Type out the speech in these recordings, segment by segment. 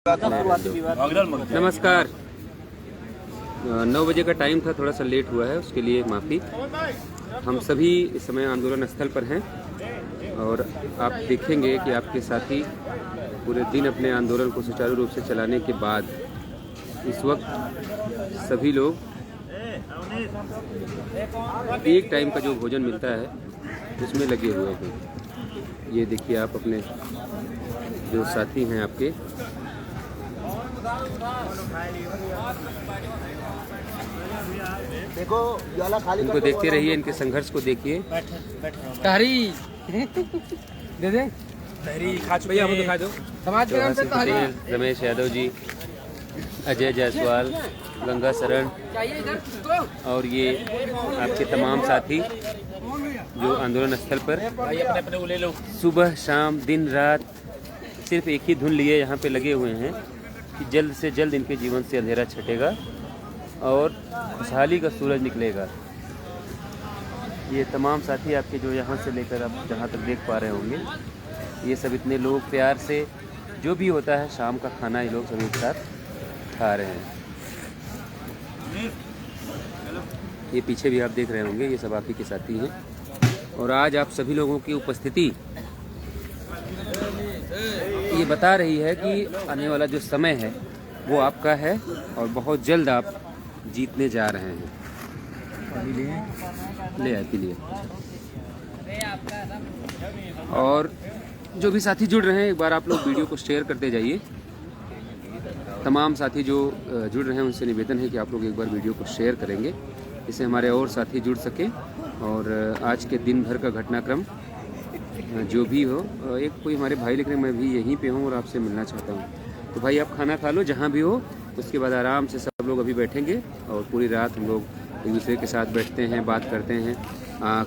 नमस्कार। 9 बजे का टाइम था, थोड़ा सा लेट हुआ है, उसके लिए माफ़ी। हम सभी इस समय आंदोलन स्थल पर हैं और आप देखेंगे कि आपके साथी पूरे दिन अपने आंदोलन को सुचारू रूप से चलाने के बाद इस वक्त सभी लोग एक टाइम का जो भोजन मिलता है उसमें लगे हुए हैं। ये देखिए, आप अपने जो साथी हैं आपके, देखो इनको देखते रहिए, इनके संघर्ष को देखिए। तहरी दे दे, तहरी खा चुके हैं, दिखा दो। समाज के नाम से तहरी। रमेश यादव जी, अजय जायसवाल, गंगा शरण और ये आपके तमाम साथी जो आंदोलन स्थल पर अपने ले लो। सुबह शाम दिन रात सिर्फ एक ही धुन लिए यहाँ पे लगे हुए हैं कि जल्द से जल्द इनके जीवन से अंधेरा छटेगा और खुशहाली का सूरज निकलेगा। ये तमाम साथी आपके जो यहाँ से लेकर आप जहाँ तक देख पा रहे होंगे, ये सब इतने लोग प्यार से जो भी होता है शाम का खाना ये लोग सभी एक साथ खा रहे हैं। ये पीछे भी आप देख रहे होंगे, ये सब आप ही के साथी हैं और आज आप सभी लोगों की उपस्थिति ये बता रही है कि आने वाला जो समय है वो आपका है और बहुत जल्द आप जीतने जा रहे हैं। ले आए पी लिए। और जो भी साथी जुड़ रहे हैं, एक बार आप लोग वीडियो को शेयर करते जाइए। तमाम साथी जो जुड़ रहे हैं उनसे निवेदन है कि आप लोग एक बार वीडियो को शेयर करेंगे, इससे हमारे और साथी जुड़ सकें और आज के दिन भर का घटनाक्रम जो भी हो। एक कोई हमारे भाई लिख रहे हैं मैं भी यहीं पे हूँ और आपसे मिलना चाहता हूँ, तो भाई आप खाना खा लो जहाँ भी हो, उसके बाद आराम से सब लोग अभी बैठेंगे और पूरी रात हम लोग एक दूसरे के साथ बैठते हैं, बात करते हैं,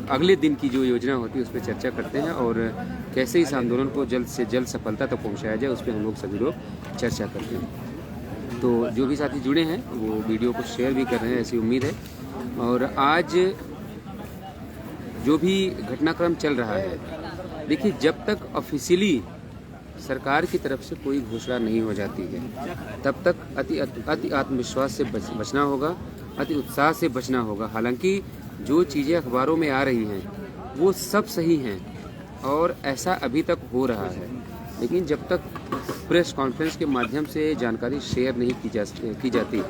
अगले दिन की जो योजना होती है उस पर चर्चा करते हैं और कैसे इस आंदोलन को जल्द से जल्द सफलता तक पहुँचाया जाए उस पर हम लोग सभी लोग चर्चा करते हैं। तो जो भी साथी जुड़े हैं वो वीडियो को शेयर भी कर रहे हैं, ऐसी उम्मीद है। और आज जो भी घटनाक्रम चल रहा है, देखिए, जब तक ऑफिशियली सरकार की तरफ से कोई घोषणा नहीं हो जाती है तब तक अति आत्मविश्वास से बचना होगा, अति उत्साह से बचना होगा। हालांकि जो चीज़ें अखबारों में आ रही हैं वो सब सही हैं और ऐसा अभी तक हो रहा है, लेकिन जब तक प्रेस कॉन्फ्रेंस के माध्यम से जानकारी शेयर नहीं की जाती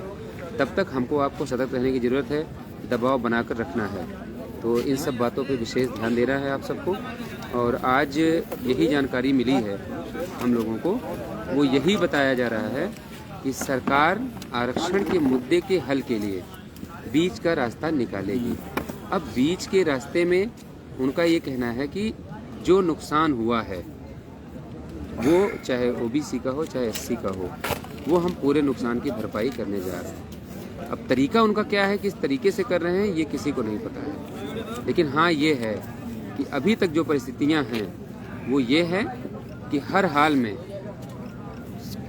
तब तक हमको आपको सतर्क रहने की ज़रूरत है, दबाव बनाकर रखना है। तो इन सब बातों पे विशेष ध्यान देना है आप सबको। और आज यही जानकारी मिली है हम लोगों को, वो यही बताया जा रहा है कि सरकार आरक्षण के मुद्दे के हल के लिए बीच का रास्ता निकालेगी। अब बीच के रास्ते में उनका ये कहना है कि जो नुकसान हुआ है वो चाहे ओबीसी का हो चाहे एससी का हो, वो हम पूरे नुकसान की भरपाई करने जा रहे हैं। अब तरीका उनका क्या है, किस तरीके से कर रहे हैं, ये किसी को नहीं पता है, लेकिन हाँ ये है कि अभी तक जो परिस्थितियां हैं वो ये है कि हर हाल में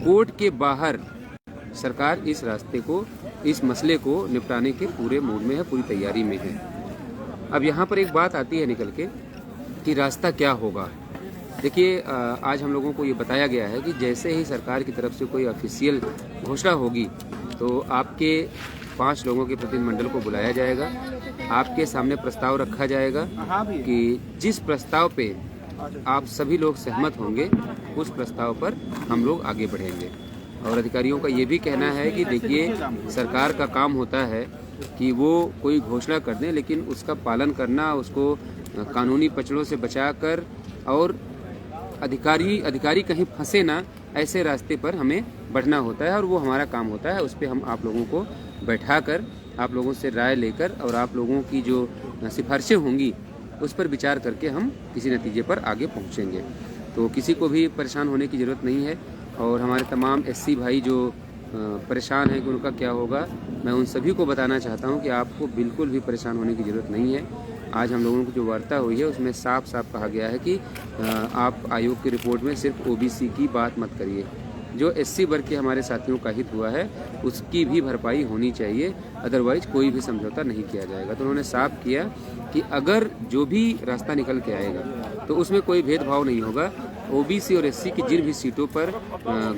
कोर्ट के बाहर सरकार इस रास्ते को, इस मसले को निपटाने के पूरे मूड में है, पूरी तैयारी में है। अब यहाँ पर एक बात आती है निकल के कि रास्ता क्या होगा। देखिए, आज हम लोगों को ये बताया गया है कि जैसे ही सरकार की तरफ से कोई ऑफिशियल घोषणा होगी तो आपके 5 लोगों के प्रतिनिधिमंडल को बुलाया जाएगा, आपके सामने प्रस्ताव रखा जाएगा कि जिस प्रस्ताव पे आप सभी लोग सहमत होंगे उस प्रस्ताव पर हम लोग आगे बढ़ेंगे। और अधिकारियों का ये भी कहना है कि देखिए, सरकार का काम होता है कि वो कोई घोषणा कर दें, लेकिन उसका पालन करना, उसको कानूनी पचड़ों से बचाकर और अधिकारी कहीं फंसे ना, ऐसे रास्ते पर हमें बढ़ना होता है और वो हमारा काम होता है। उस पर हम आप लोगों को बैठाकर, आप लोगों से राय लेकर और आप लोगों की जो सिफारिशें होंगी उस पर विचार करके हम किसी नतीजे पर आगे पहुंचेंगे। तो किसी को भी परेशान होने की ज़रूरत नहीं है। और हमारे तमाम एससी भाई जो परेशान हैं कि उनका क्या होगा, मैं उन सभी को बताना चाहता हूं कि आपको बिल्कुल भी परेशान होने की ज़रूरत नहीं है। आज हम लोगों की जो वार्ता हुई है उसमें साफ साफ कहा गया है कि आप आयोग की रिपोर्ट में सिर्फ ओबीसी की बात मत करिए, जो एससी वर्ग के हमारे साथियों का हित हुआ है उसकी भी भरपाई होनी चाहिए, अदरवाइज कोई भी समझौता नहीं किया जाएगा। तो उन्होंने साफ किया कि अगर जो भी रास्ता निकल के आएगा तो उसमें कोई भेदभाव नहीं होगा, ओबीसी और एससी की जिन भी सीटों पर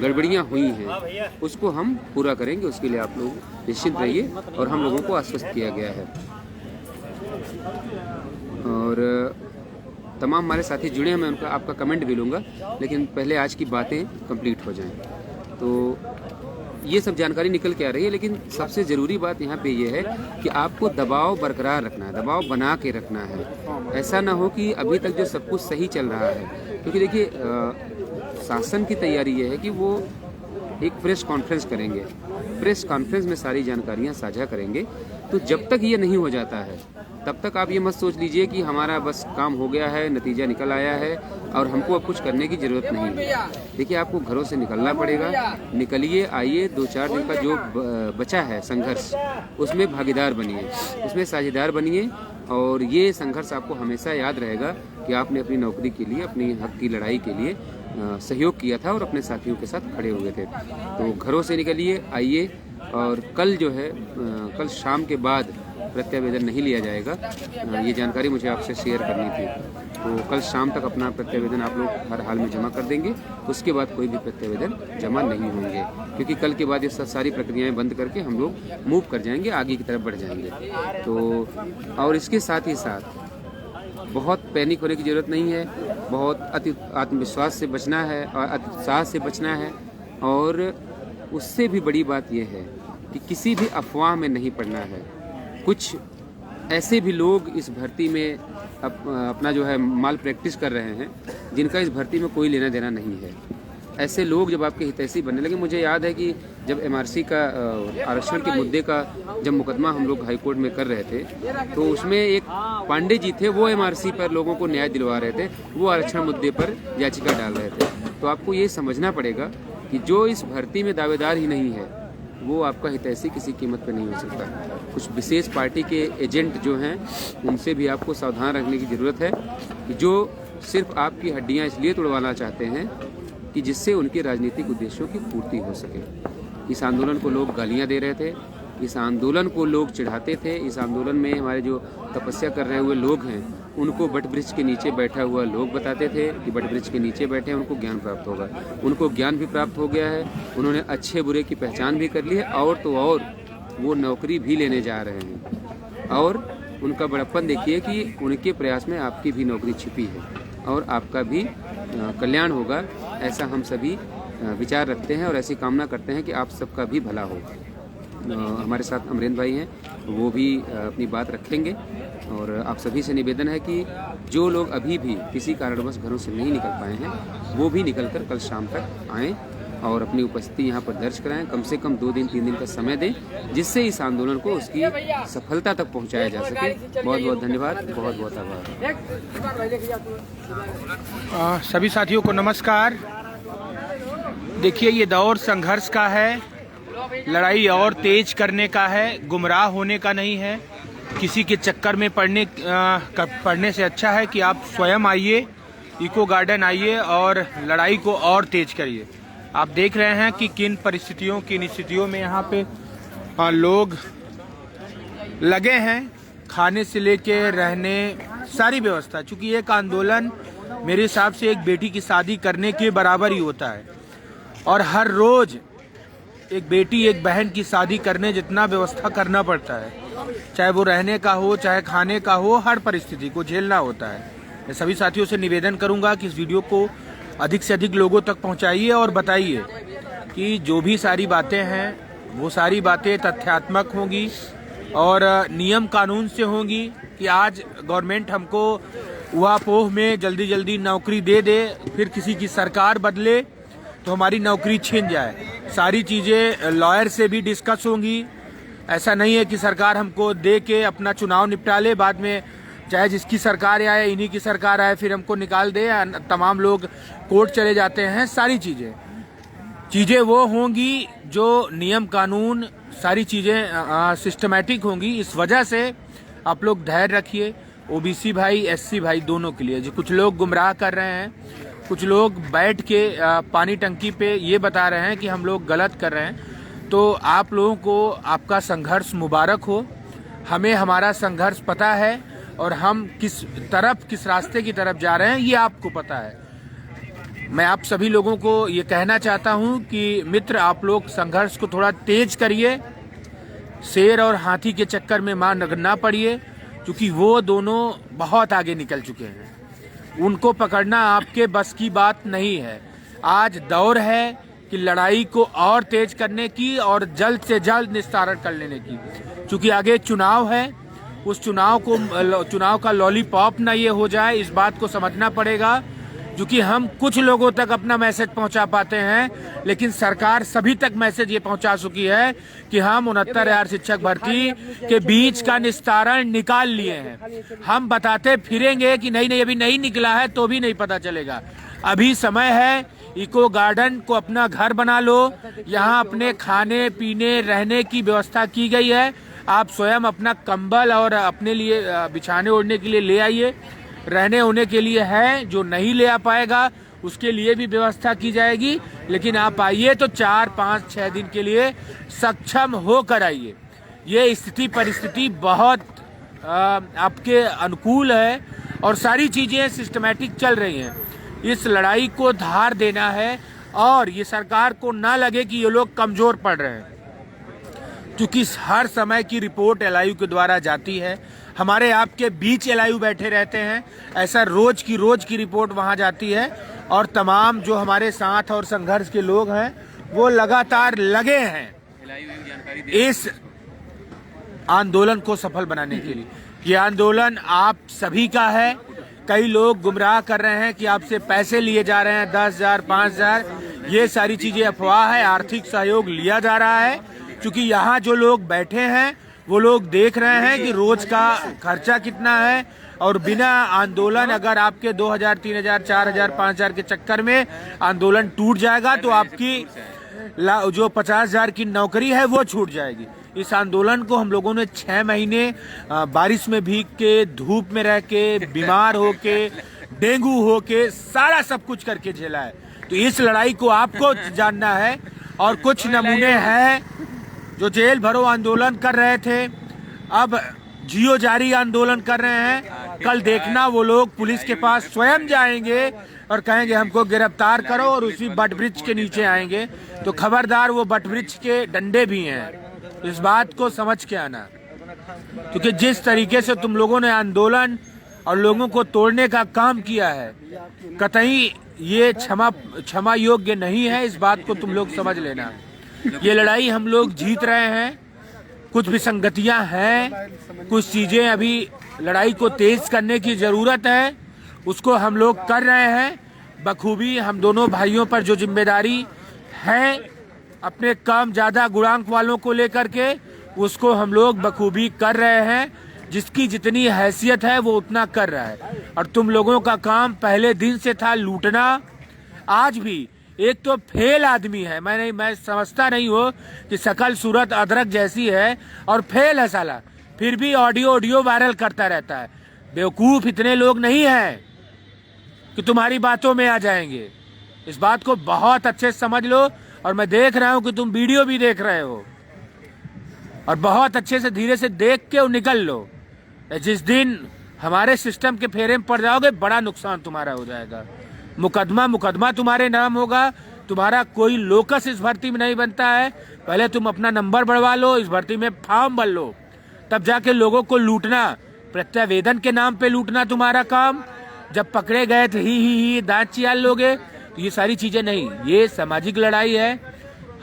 गड़बड़ियां हुई हैं उसको हम पूरा करेंगे। उसके लिए आप लोग निश्चिंत रहिए और हम लोगों को आश्वस्त किया गया है। और तमाम हमारे साथी जुड़े हैं, मैं उनका आपका कमेंट भी लूँगा, लेकिन पहले आज की बातें कंप्लीट हो जाएं। तो ये सब जानकारी निकल के आ रही है, लेकिन सबसे ज़रूरी बात यहाँ पे ये है कि आपको दबाव बरकरार रखना है, दबाव बना के रखना है। ऐसा ना हो कि अभी तक जो सब कुछ सही चल रहा है, क्योंकि देखिए शासन की तैयारी ये है कि वो एक प्रेस कॉन्फ्रेंस करेंगे, प्रेस कॉन्फ्रेंस में सारी जानकारियाँ साझा करेंगे। तो जब तक ये नहीं हो जाता है तब तक आप ये मत सोच लीजिए कि हमारा बस काम हो गया है, नतीजा निकल आया है और हमको अब कुछ करने की ज़रूरत नहीं है। देखिए आपको घरों से निकलना पड़ेगा, निकलिए, आइए, 2-4 दिन का जो बचा है संघर्ष उसमें भागीदार बनिए, उसमें साझेदार बनिए। और ये संघर्ष आपको हमेशा याद रहेगा कि आपने अपनी नौकरी के लिए, अपनी हक की लड़ाई के लिए सहयोग किया था और अपने साथियों के साथ खड़े हुए थे। तो घरों से निकलिए, आइए। और कल जो है कल शाम के बाद प्रत्यावेदन नहीं लिया जाएगा, ये जानकारी मुझे आपसे शेयर करनी थी। तो कल शाम तक अपना प्रत्यावेदन आप लोग हर हाल में जमा कर देंगे, उसके बाद कोई भी प्रत्यावेदन जमा नहीं होंगे, क्योंकि कल के बाद ये सारी प्रक्रियाएं बंद करके हम लोग मूव कर जाएंगे, आगे की तरफ बढ़ जाएंगे। तो और इसके साथ ही साथ बहुत पैनिक होने की ज़रूरत नहीं है, बहुत अति आत्मविश्वास से बचना है और अति उत्साह से बचना है। और उससे भी बड़ी बात यह है कि किसी भी अफवाह में नहीं पड़ना है। कुछ ऐसे भी लोग इस भर्ती में अपना जो है माल प्रैक्टिस कर रहे हैं, जिनका इस भर्ती में कोई लेना देना नहीं है। ऐसे लोग जब आपके हितैषी बनने लगे, मुझे याद है कि जब एमआरसी का आरक्षण के मुद्दे का जब मुकदमा हम लोग हाईकोर्ट में कर रहे थे, तो उसमें एक पांडे जी थे, वो एमआरसी पर लोगों को न्याय दिलवा रहे थे, वो आरक्षण मुद्दे पर याचिका डाल रहे थे। तो आपको ये समझना पड़ेगा कि जो इस भर्ती में दावेदार ही नहीं है वो आपका हितैषी किसी कीमत पर नहीं हो सकता। कुछ विशेष पार्टी के एजेंट जो हैं उनसे भी आपको सावधान रखने की ज़रूरत है, कि जो सिर्फ आपकी हड्डियां इसलिए तोड़वाना चाहते हैं कि जिससे उनके राजनीतिक उद्देश्यों की पूर्ति हो सके। इस आंदोलन को लोग गालियां दे रहे थे, इस आंदोलन को लोग चिढ़ाते थे, इस आंदोलन में हमारे जो तपस्या कर रहे हुए लोग हैं उनको बटवृक्ष के नीचे बैठा हुआ लोग बताते थे कि बटवृक्ष के नीचे बैठे उनको ज्ञान प्राप्त होगा। उनको ज्ञान भी प्राप्त हो गया है, उन्होंने अच्छे बुरे की पहचान भी कर ली है, और तो और वो नौकरी भी लेने जा रहे हैं। और उनका बड़प्पन देखिए कि उनके प्रयास में आपकी भी नौकरी छिपी है और आपका भी कल्याण होगा, ऐसा हम सभी विचार रखते हैं और ऐसी कामना करते हैं कि आप सबका भी भला हो। हमारे साथ अमरेंद्र भाई हैं, वो भी अपनी बात रखेंगे। और आप सभी से निवेदन है कि जो लोग अभी भी किसी कारणवश घरों से नहीं निकल पाए हैं वो भी निकलकर कल शाम तक आएँ और अपनी उपस्थिति यहाँ पर दर्ज कराएं। कम से कम 2 दिन 3 दिन का समय दें, जिससे इस आंदोलन को उसकी सफलता तक पहुँचाया जा सके। बहुत बहुत धन्यवाद, बहुत बहुत आभार। सभी साथियों को नमस्कार। देखिए, ये दौर संघर्ष का है, लड़ाई और तेज करने का है, गुमराह होने का नहीं है। किसी के चक्कर में पड़ने से अच्छा है कि आप स्वयं आइए, इको गार्डन आइए और लड़ाई को और तेज करिए। आप देख रहे हैं कि किन परिस्थितियों किन स्थितियों में यहाँ पे लोग लगे हैं, खाने से लेके रहने सारी व्यवस्था। चूंकि एक आंदोलन मेरे हिसाब से एक बेटी की शादी करने के बराबर ही होता है, और हर रोज एक बेटी एक बहन की शादी करने जितना व्यवस्था करना पड़ता है, चाहे वो रहने का हो चाहे खाने का हो, हर परिस्थिति को झेलना होता है। मैं सभी साथियों से निवेदन करूंगा कि इस वीडियो को अधिक से अधिक लोगों तक पहुंचाइए और बताइए कि जो भी सारी बातें हैं वो सारी बातें तथ्यात्मक होंगी और नियम कानून से होंगी। कि आज गवर्नमेंट हमको ऊहापोह में जल्दी जल्दी नौकरी दे दे, फिर किसी की सरकार बदले तो हमारी नौकरी छिन जाए। सारी चीज़ें लॉयर से भी डिस्कस होंगी। ऐसा नहीं है कि सरकार हमको दे के अपना चुनाव निपटा ले, बाद में चाहे जिसकी सरकार आए, इन्हीं की सरकार आए, फिर हमको निकाल दे, तमाम लोग कोर्ट चले जाते हैं। सारी चीज़ें वो होंगी जो नियम कानून सारी चीज़ें सिस्टमैटिक होंगी। इस वजह से आप लोग धैर्य रखिए। ओबीसी भाई, एससी भाई दोनों के लिए। जो कुछ लोग गुमराह कर रहे हैं, कुछ लोग बैठ के पानी टंकी पे ये बता रहे हैं कि हम लोग गलत कर रहे हैं, तो आप लोगों को आपका संघर्ष मुबारक हो। हमें हमारा संघर्ष पता है और हम किस रास्ते की तरफ जा रहे हैं ये आपको पता है। मैं आप सभी लोगों को ये कहना चाहता हूं कि मित्र, आप लोग संघर्ष को थोड़ा तेज करिए, शेर और हाथी के चक्कर में ना पड़िए, क्योंकि वो दोनों बहुत आगे निकल चुके हैं। उनको पकड़ना आपके बस की बात नहीं है। आज दौर है कि लड़ाई को और तेज करने की और जल्द से जल्द निस्तारण कर लेने की, क्योंकि आगे चुनाव है। उस चुनाव का लॉलीपॉप ना ये हो जाए, इस बात को समझना पड़ेगा। क्योंकि हम कुछ लोगों तक अपना मैसेज पहुंचा पाते हैं, लेकिन सरकार सभी तक मैसेज ये पहुंचा चुकी है कि हम 69,000 शिक्षक भर्ती के बीच का निस्तारण निकाल लिए हैं। हम बताते फिरेंगे कि नहीं अभी नहीं निकला है, तो भी नहीं पता चलेगा। अभी समय है, इको गार्डन को अपना घर बना लो। यहाँ अपने खाने पीने रहने की व्यवस्था की गई है। आप स्वयं अपना कंबल और अपने लिए बिछाने ओढ़ने के लिए ले आइए। रहने होने के लिए है, जो नहीं ले आ पाएगा उसके लिए भी व्यवस्था की जाएगी। लेकिन आप आइए तो 4, 5, 6 दिन के लिए सक्षम होकर आइए। ये स्थिति परिस्थिति बहुत आपके अनुकूल है और सारी चीजें सिस्टमैटिक चल रही हैं। इस लड़ाई को धार देना है और ये सरकार को ना लगे कि ये लोग कमजोर पड़ रहे हैं, क्योंकि हर समय की रिपोर्ट एलआईयू के द्वारा जाती है। हमारे आपके बीच एलआईयू बैठे रहते हैं, ऐसा रोज की रिपोर्ट वहां जाती है और तमाम जो हमारे साथ और संघर्ष के लोग हैं वो लगातार लगे हैं इस आंदोलन को सफल बनाने के लिए। ये आंदोलन आप सभी का है। कई लोग गुमराह कर रहे हैं कि आपसे पैसे लिए जा रहे हैं, 10,000, 5,000, ये सारी चीजें अफवाह है। आर्थिक सहयोग लिया जा रहा है, क्योंकि यहाँ जो लोग बैठे हैं वो लोग देख रहे हैं कि रोज का खर्चा कितना है। और बिना आंदोलन अगर आपके 2,000, 3,000, 4,000, 5,000 के चक्कर में आंदोलन टूट जाएगा तो आपकी जो 50,000 की नौकरी है वो छूट जाएगी। इस आंदोलन को हम लोगों ने 6 महीने बारिश में भीग के, धूप में रह के, बीमार होके, डेंगू होके, सारा सब कुछ करके झेला है। तो इस लड़ाई को आपको जानना है। और कुछ नमूने हैं जो जेल भरो आंदोलन कर रहे थे, अब जियो जारी आंदोलन कर रहे हैं। कल देखना वो लोग पुलिस के पास स्वयं जाएंगे और कहेंगे हमको गिरफ्तार करो, और उसी बट वृक्ष के नीचे आएंगे। तो खबरदार, वो बट वृक्ष के डंडे भी हैं, इस बात को समझ के आना। क्योंकि जिस तरीके से तुम लोगों ने आंदोलन और लोगों को तोड़ने का काम किया है, कतई ये क्षमा योग्य नहीं है। इस बात को तुम लोग समझ लेना। ये लड़ाई हम लोग जीत रहे हैं। कुछ विसंगतियां हैं, कुछ चीजें अभी लड़ाई को तेज करने की जरूरत है, उसको हम लोग कर रहे हैं बखूबी। हम दोनों भाइयों पर जो जिम्मेदारी है अपने कम ज्यादा गुणांक वालों को लेकर के, उसको हम लोग बखूबी कर रहे हैं। जिसकी जितनी हैसियत है वो उतना कर रहा है। और तुम लोगों का काम पहले दिन से था लूटना। आज भी एक तो फेल आदमी है, मैं समझता नहीं हो कि शकल सूरत अदरक जैसी है और फेल है साला, फिर भी ऑडियो वायरल करता रहता है। बेवकूफ इतने लोग नहीं हैं कि तुम्हारी बातों में आ जाएंगे। इस बात को बहुत अच्छे से समझ लो। और मैं देख रहा हूं कि तुम वीडियो भी देख रहे हो, और बहुत अच्छे से धीरे से देख के निकल लो। जिस दिन हमारे सिस्टम के फेरे में पड़ जाओगे, बड़ा नुकसान तुम्हारा हो जाएगा। मुकदमा तुम्हारे नाम होगा। तुम्हारा कोई लोकस इस भर्ती में नहीं बनता है। पहले तुम अपना नंबर बढ़वा लो, इस भर्ती में फॉर्म भर लो, तब जाके लोगों को लूटना, प्रत्यावेदन के नाम पे लूटना तुम्हारा काम। जब पकड़े गए थे ही दांत चियाल लोगे। तो ये सारी चीजें नहीं, ये सामाजिक लड़ाई है,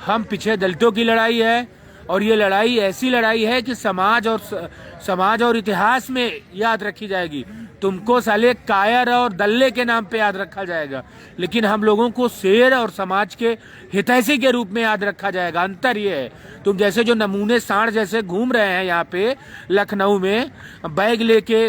हम पीछे दलितों की लड़ाई है। और ये लड़ाई ऐसी लड़ाई है कि समाज और इतिहास में याद रखी जाएगी। तुमको साले कायर और दल्ले के नाम पे याद रखा जाएगा, लेकिन हम लोगों को शेर और समाज के हितैषी के रूप में याद रखा जाएगा। अंतर ये है, तुम जैसे जो नमूने सांड जैसे घूम रहे हैं यहाँ पे लखनऊ में बैग लेके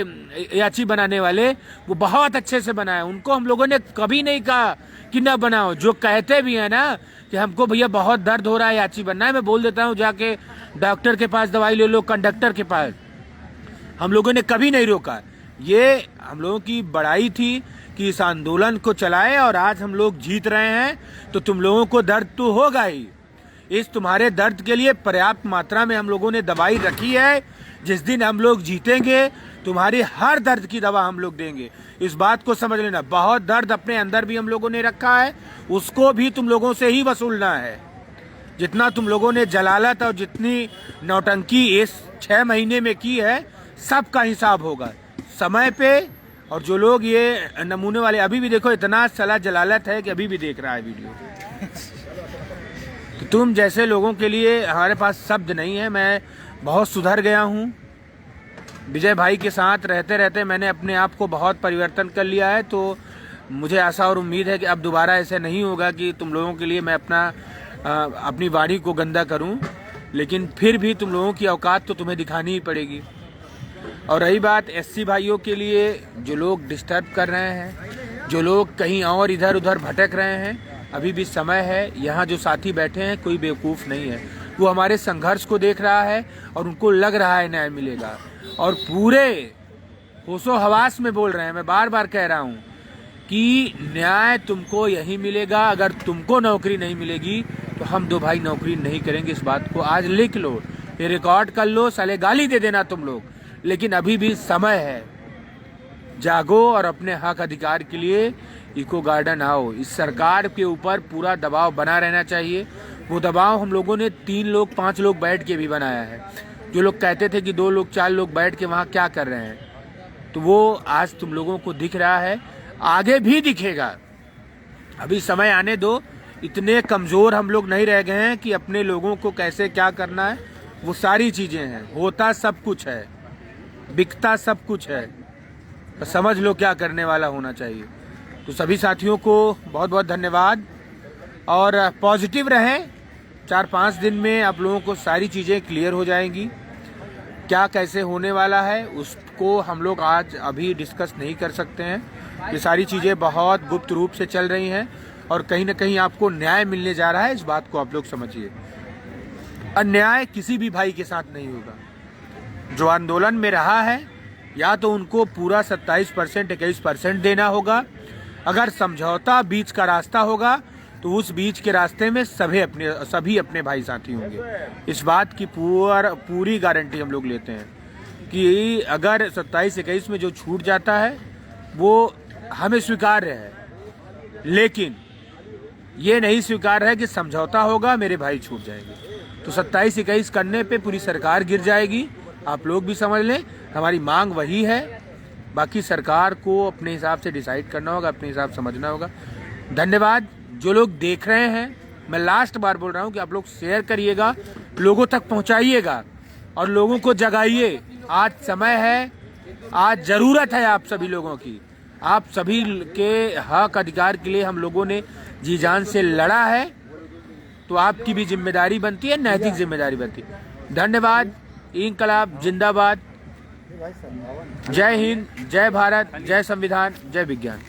याची बनाने वाले, वो बहुत अच्छे से बनाए। उनको हम लोगों ने कभी नहीं कहा कि ना बनाओ। जो कहते भी है ना कि हमको भैया बहुत दर्द हो रहा है, याची बनना है, मैं बोल देता हूँ जाके डॉक्टर के पास दवाई ले लो, कंडक्टर के पास। हम लोगों ने कभी नहीं रोका। ये हम लोगों की बड़ाई थी कि इस आंदोलन को चलाए, और आज हम लोग जीत रहे हैं। तो तुम लोगों को दर्द तो होगा ही। इस तुम्हारे दर्द के लिए पर्याप्त मात्रा में हम लोगों ने दवाई रखी है। जिस दिन हम लोग जीतेंगे तुम्हारी हर दर्द की दवा हम लोग देंगे। इस बात को समझ लेना। बहुत दर्द अपने अंदर भी हम लोगों ने रखा है, उसको भी तुम लोगों से ही वसूलना है। जितना तुम लोगों ने जलालत और जितनी नौटंकी इस 6 महीने में की है, सबका हिसाब होगा समय पे। और जो लोग ये नमूने वाले, अभी भी देखो इतना सला जलालत है कि अभी भी देख रहा है वीडियो। तो तुम जैसे लोगों के लिए हमारे पास शब्द नहीं है। मैं बहुत सुधर गया हूँ। विजय भाई के साथ रहते रहते मैंने अपने आप को बहुत परिवर्तन कर लिया है। तो मुझे आशा और उम्मीद है कि अब दोबारा ऐसे नहीं होगा कि तुम लोगों के लिए मैं अपनी वाणी को गंदा करूं। लेकिन फिर भी तुम लोगों की औकात तो तुम्हें दिखानी ही पड़ेगी। और रही बात एससी भाइयों के लिए, जो लोग डिस्टर्ब कर रहे हैं, जो लोग कहीं और इधर उधर भटक रहे हैं, अभी भी समय है। यहाँ जो साथी बैठे हैं कोई बेवकूफ़ नहीं है। वो हमारे संघर्ष को देख रहा है और उनको लग रहा है न्याय मिलेगा, और पूरे होशो हवास में बोल रहे हैं। मैं बार बार कह रहा हूँ कि न्याय तुमको यही मिलेगा। अगर तुमको नौकरी नहीं मिलेगी तो हम दो भाई नौकरी नहीं करेंगे। इस बात को आज लिख लो, ये रिकॉर्ड कर लो, साले गाली दे देना तुम लोग, लेकिन अभी भी समय है। जागो और अपने हक अधिकार के लिए इको गार्डन आओ। इस सरकार के ऊपर पूरा दबाव बना रहना चाहिए। वो दबाव हम लोगों ने 3 लोग 5 लोग बैठ के भी बनाया है। जो लोग कहते थे कि 2 लोग 4 लोग बैठ के वहाँ क्या कर रहे हैं, तो वो आज तुम लोगों को दिख रहा है, आगे भी दिखेगा। अभी समय आने दो। इतने कमज़ोर हम लोग नहीं रह गए हैं कि अपने लोगों को कैसे क्या करना है वो सारी चीज़ें हैं। होता सब कुछ है, बिकता सब कुछ है, तो समझ लो क्या करने वाला होना चाहिए। तो सभी साथियों को बहुत बहुत धन्यवाद और पॉजिटिव रहें। 4-5 दिन में आप लोगों को सारी चीज़ें क्लियर हो जाएंगी। क्या कैसे होने वाला है उसको हम लोग आज अभी डिस्कस नहीं कर सकते हैं। ये सारी चीज़ें बहुत गुप्त रूप से चल रही हैं और कहीं ना कहीं आपको न्याय मिलने जा रहा है। इस बात को आप लोग समझिए। अन्याय किसी भी भाई के साथ नहीं होगा। जो आंदोलन में रहा है, या तो उनको पूरा 27% 21% देना होगा। अगर समझौता बीच का रास्ता होगा तो उस बीच के रास्ते में सभी अपने भाई साथी होंगे। इस बात की पूरी गारंटी हम लोग लेते हैं कि अगर 27-21 में जो छूट जाता है वो हमें स्वीकार्य है, लेकिन ये नहीं स्वीकार्य है कि समझौता होगा मेरे भाई छूट जाएंगे। तो 27-21 करने पे पूरी सरकार गिर जाएगी। आप लोग भी समझ लें, हमारी मांग वही है। बाकी सरकार को अपने हिसाब से डिसाइड करना होगा, अपने हिसाब समझना होगा। धन्यवाद। जो लोग देख रहे हैं, मैं लास्ट बार बोल रहा हूँ कि आप लोग शेयर करिएगा, लोगों तक पहुँचाइएगा और लोगों को जगाइए। आज समय है, आज ज़रूरत है आप सभी लोगों की। आप सभी के हक अधिकार के लिए हम लोगों ने जी जान से लड़ा है, तो आपकी भी जिम्मेदारी बनती है, नैतिक जिम्मेदारी बनती है। धन्यवाद। इंकलाब जिंदाबाद। जय हिंद, जय भारत, जय संविधान, जय विज्ञान।